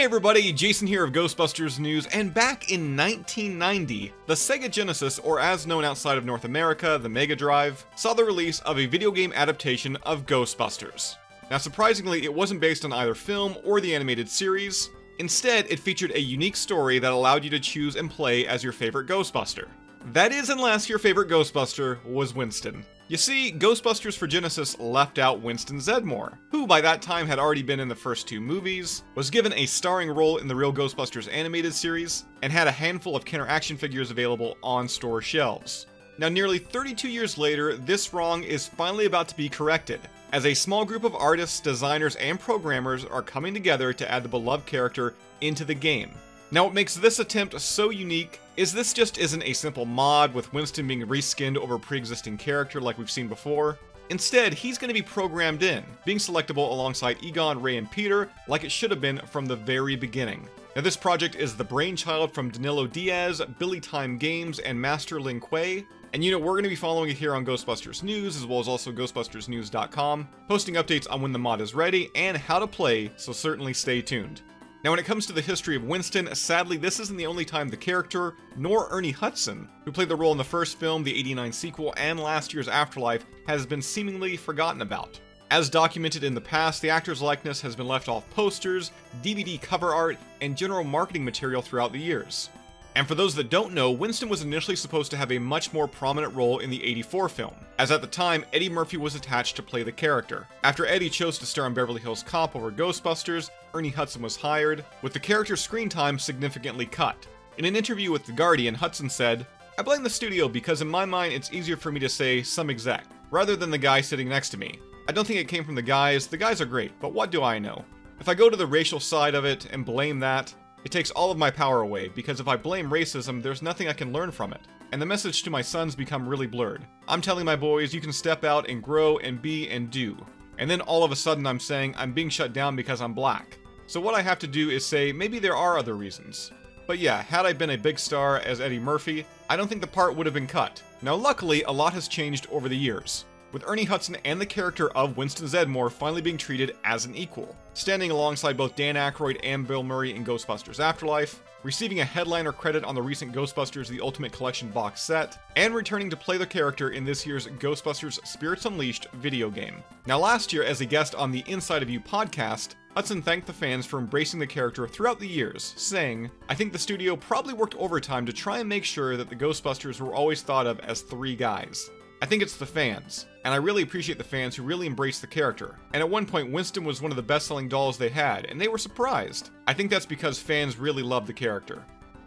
Hey everybody, Jason here of Ghostbusters News, and back in 1990, the Sega Genesis, or as known outside of North America, the Mega Drive, saw the release of a video game adaptation of Ghostbusters. Now surprisingly, it wasn't based on either film or the animated series. Instead, it featured a unique story that allowed you to choose and play as your favorite Ghostbuster. That is, unless your favorite Ghostbuster was Winston. You see, Ghostbusters for Genesis left out Winston Zeddemore, who by that time had already been in the first two movies, was given a starring role in the Real Ghostbusters animated series, and had a handful of Kenner action figures available on store shelves. Now nearly 32 years later, this wrong is finally about to be corrected, as a small group of artists, designers, and programmers are coming together to add the beloved character into the game. Now what makes this attempt so unique is this just isn't a simple mod with Winston being reskinned over a pre-existing character like we've seen before. Instead, he's going to be programmed in, being selectable alongside Egon, Ray, and Peter like it should have been from the very beginning. Now this project is the brainchild from Danilo Diaz, Billy Time Games, and Master Lin Kuei. And you know, we're going to be following it here on Ghostbusters News, as well as also GhostbustersNews.com, posting updates on when the mod is ready and how to play, so certainly stay tuned. Now when it comes to the history of Winston, sadly this isn't the only time the character, nor Ernie Hudson, who played the role in the first film, the '89 sequel, and last year's Afterlife, has been seemingly forgotten about. As documented in the past, the actor's likeness has been left off posters, DVD cover art, and general marketing material throughout the years. And for those that don't know, Winston was initially supposed to have a much more prominent role in the '84 film, as at the time, Eddie Murphy was attached to play the character. After Eddie chose to star in Beverly Hills Cop over Ghostbusters, Ernie Hudson was hired, with the character's screen time significantly cut. In an interview with The Guardian, Hudson said, "I blame the studio because in my mind it's easier for me to say some exec, rather than the guy sitting next to me. I don't think it came from the guys are great, but what do I know? If I go to the racial side of it and blame that, it takes all of my power away, because if I blame racism, there's nothing I can learn from it. And the message to my sons become really blurred. I'm telling my boys you can step out and grow and be and do. And then all of a sudden I'm saying I'm being shut down because I'm black. So what I have to do is say maybe there are other reasons. But yeah, had I been a big star as Eddie Murphy, I don't think the part would have been cut. Now luckily, a lot has changed over the years, with Ernie Hudson and the character of Winston Zeddemore finally being treated as an equal, standing alongside both Dan Aykroyd and Bill Murray in Ghostbusters Afterlife, receiving a headliner credit on the recent Ghostbusters The Ultimate Collection box set, and returning to play the character in this year's Ghostbusters Spirits Unleashed video game. Now last year, as a guest on the Inside of You podcast, Hudson thanked the fans for embracing the character throughout the years, saying, "I think the studio probably worked overtime to try and make sure that the Ghostbusters were always thought of as three guys. I think it's the fans, and I really appreciate the fans who really embrace the character. And at one point, Winston was one of the best-selling dolls they had, and they were surprised. I think that's because fans really love the character."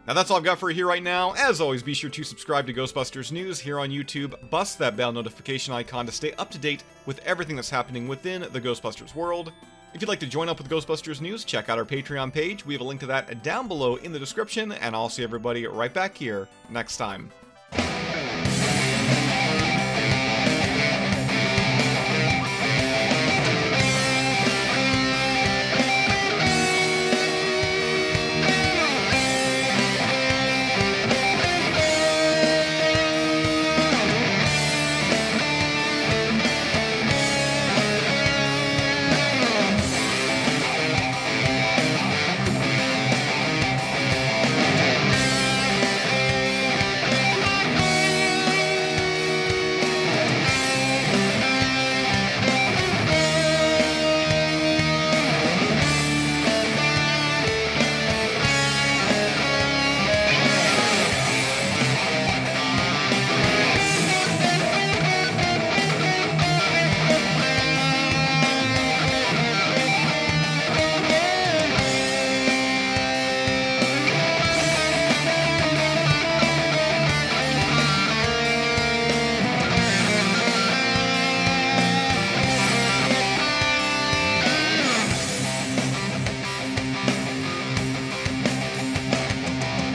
Now that's all I've got for you here right now. As always, be sure to subscribe to Ghostbusters News here on YouTube, bust that bell notification icon to stay up to date with everything that's happening within the Ghostbusters world. If you'd like to join up with Ghostbusters News, check out our Patreon page. We have a link to that down below in the description, and I'll see everybody right back here next time.